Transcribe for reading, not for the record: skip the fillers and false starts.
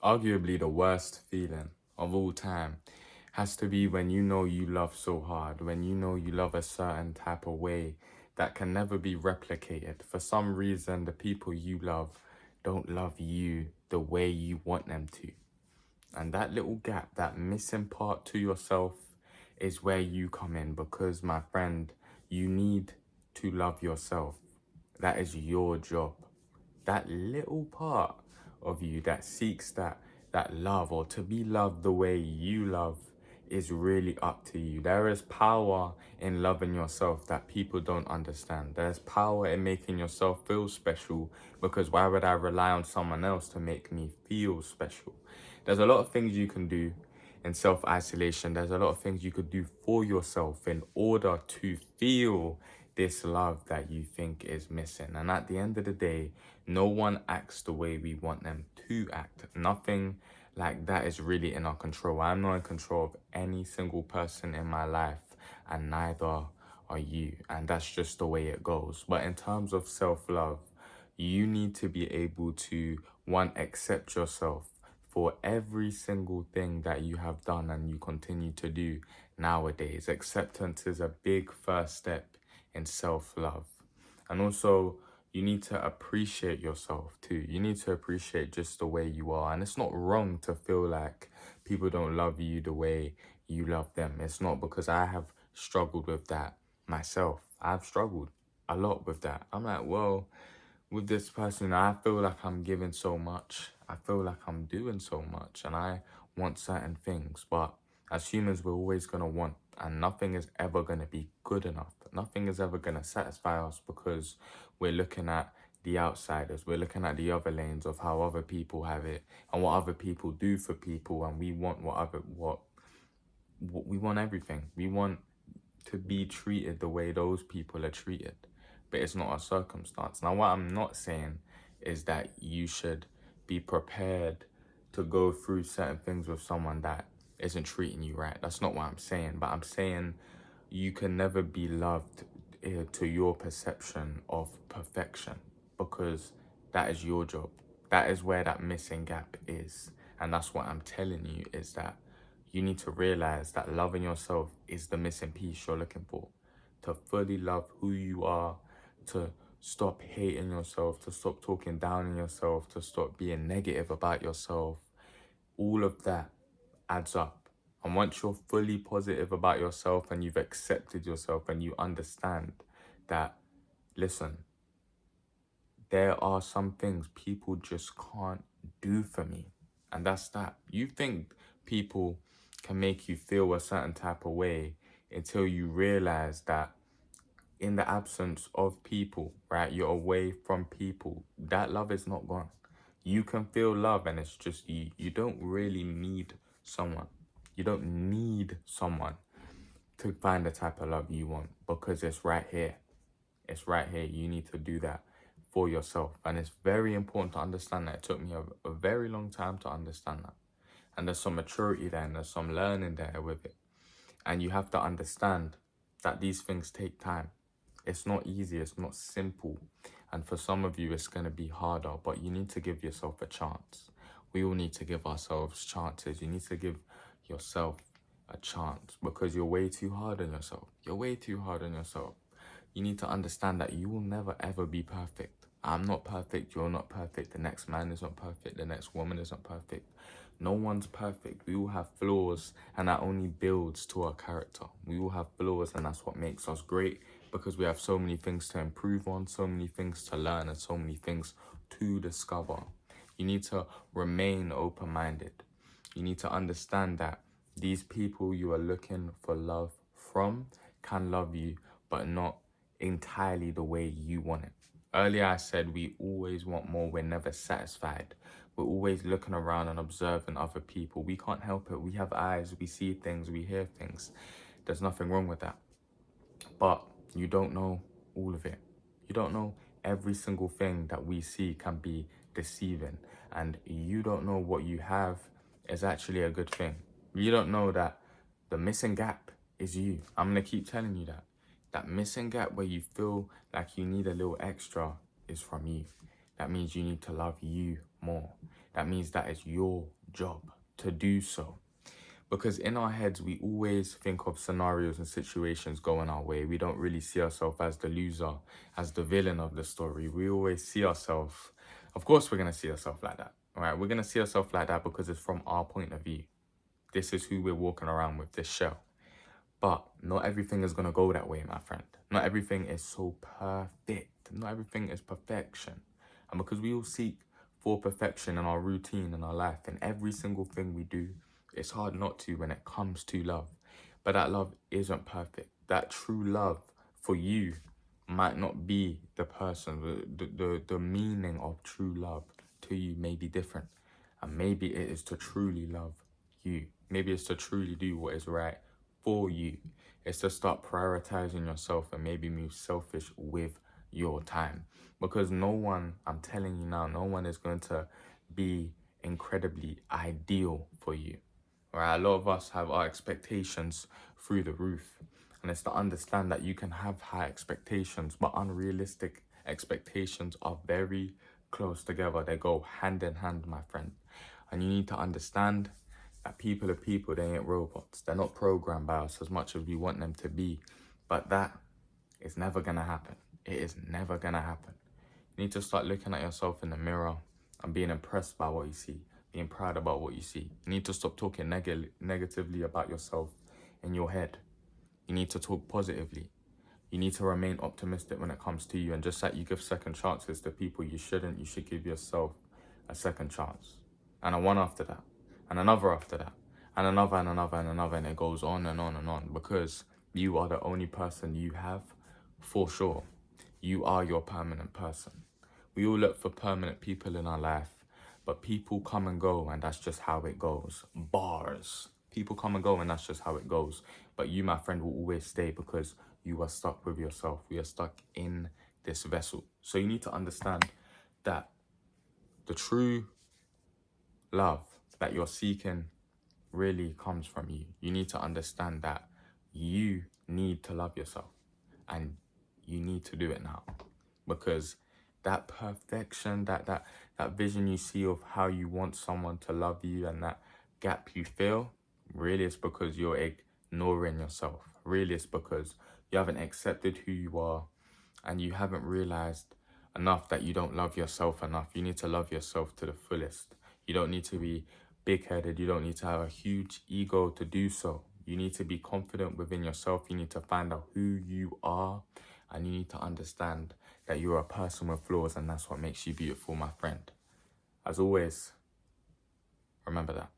arguably the worst feeling of all time has to be when you know you love so hard, when you know you love a certain type of way that can never be replicated. For some reason, the people you love don't love you the way you want them to. And that little gap, that missing part to yourself, is where you come in because, my friend, you need to love yourself. That is your job. That little part of you that seeks that love, or to be loved the way you love, is really up to you. There is power in loving yourself that people don't understand. There's power in making yourself feel special, because why would I rely on someone else to make me feel special? There's a lot of things you can do in self-isolation. There's a lot of things you could do for yourself in order to feel this love that you think is missing. And at the end of the day, no one acts the way we want them to act. Nothing like that is really in our control. I'm not in control of any single person in my life, and neither are you. And that's just the way it goes. But in terms of self-love, you need to be able to, one, accept yourself for every single thing that you have done and you continue to do nowadays. Acceptance is a big first step in self-love. And also, you need to appreciate yourself too. You need to appreciate just the way you are. And it's not wrong to feel like people don't love you the way you love them. It's not, because I have struggled with that myself. I've struggled a lot with that. I'm like, well, with this person, I feel like I'm giving so much. I feel like I'm doing so much, and I want certain things. But as humans, we're always going to want, and nothing is ever going to be good enough. Nothing is ever going to satisfy us, because we're looking at the outsiders. We're looking at the other lanes of how other people have it and what other people do for people. And we want what we want everything. We want to be treated the way those people are treated, but it's not a circumstance. Now, what I'm not saying is that you should be prepared to go through certain things with someone that isn't treating you right. That's not what I'm saying, but I'm saying you can never be loved to your perception of perfection, because that is your job. That is where that missing gap is. And that's what I'm telling you, is that you need to realize that loving yourself is the missing piece you're looking for. To fully love who you are, to stop hating yourself, to stop talking down on yourself, to stop being negative about yourself. All of that adds up. And once you're fully positive about yourself and you've accepted yourself and you understand that, listen, there are some things people just can't do for me. And that's that. You think people can make you feel a certain type of way until you realize that in the absence of people, right? You're away from people. That love is not gone. You can feel love, and it's just you. You don't really need someone. You don't need someone to find the type of love you want, because it's right here. It's right here. You need to do that for yourself. And it's very important to understand that. It took me a very long time to understand that. And there's some maturity there, and there's some learning there with it. And you have to understand that these things take time. It's not easy. It's not simple. And for some of you, it's going to be harder, but you need to give yourself a chance. We all need to give ourselves chances. You need to give yourself a chance, because you're way too hard on yourself. You're way too hard on yourself. You need to understand that you will never ever be perfect. I'm not perfect. You're not perfect. The next man is not perfect. The next woman is not perfect. No one's perfect. We all have flaws, and that only builds to our character. We all have flaws, and that's what makes us great, because we have so many things to improve on, so many things to learn, and so many things to discover. You need to remain open-minded. You need to understand that these people you are looking for love from can love you, but not entirely the way you want it. Earlier I said we always want more, we're never satisfied. We're always looking around and observing other people. We can't help it. We have eyes, we see things, we hear things. There's nothing wrong with that. But you don't know all of it. You don't know every single thing that we see can be deceiving. And you don't know what you have is actually a good thing. You don't know that the missing gap is you. I'm going to keep telling you that. That missing gap where you feel like you need a little extra is from you. That means you need to love you more. that means that it's your job to do so. Because in our heads, we always think of scenarios and situations going our way. We don't really see ourselves as the loser, as the villain of the story. We always see ourselves, of course, we're going to see ourselves like that, right? We're going to see ourselves like that because it's from our point of view. This is who we're walking around with, this shell. But not everything is going to go that way, my friend. Not everything is so perfect. Not everything is perfection. And because we all seek for perfection in our routine, in our life, in every single thing we do, it's hard not to when it comes to love. But that love isn't perfect. That true love for you might not be the person. The meaning of true love to you may be different. And maybe it is to truly love you. Maybe it's to truly do what is right for you. It's to start prioritizing yourself and maybe move selfish with your time. Because no one, I'm telling you now, no one is going to be incredibly ideal for you. Right? A lot of us have our expectations through the roof. And it's to understand that you can have high expectations, but unrealistic expectations are very close together. They go hand in hand, my friend. And you need to understand that people are people, they ain't robots. They're not programmed by us as much as we want them to be. But that is never gonna happen. It is never gonna happen. You need to start looking at yourself in the mirror and being impressed by what you see, being proud about what you see. You need to stop talking negatively about yourself in your head. You need to talk positively. You need to remain optimistic when it comes to you. And just like you give second chances to people you shouldn't, you should give yourself a second chance. And a one after that. And another after that. And another and another and another. And it goes on and on and on. Because you are the only person you have, for sure. You are your permanent person. We all look for permanent people in our life. But people come and go, and that's just how it goes. Bars. People come and go, and that's just how it goes. But you, my friend, will always stay because you are stuck with yourself. We are stuck in this vessel. So you need to understand that the true love that you're seeking really comes from you. You need to understand that you need to love yourself, and you need to do it now, because that perfection, that vision you see of how you want someone to love you, and that gap you feel, really it's because you're ignoring yourself. Really it's because you haven't accepted who you are, and you haven't realized enough that you don't love yourself enough. You need to love yourself to the fullest. You don't need to be big-headed. You don't need to have a huge ego to do so. You need to be confident within yourself. You need to find out who you are, and you need to understand that you're a person with flaws, and that's what makes you beautiful, my friend. As always, remember that.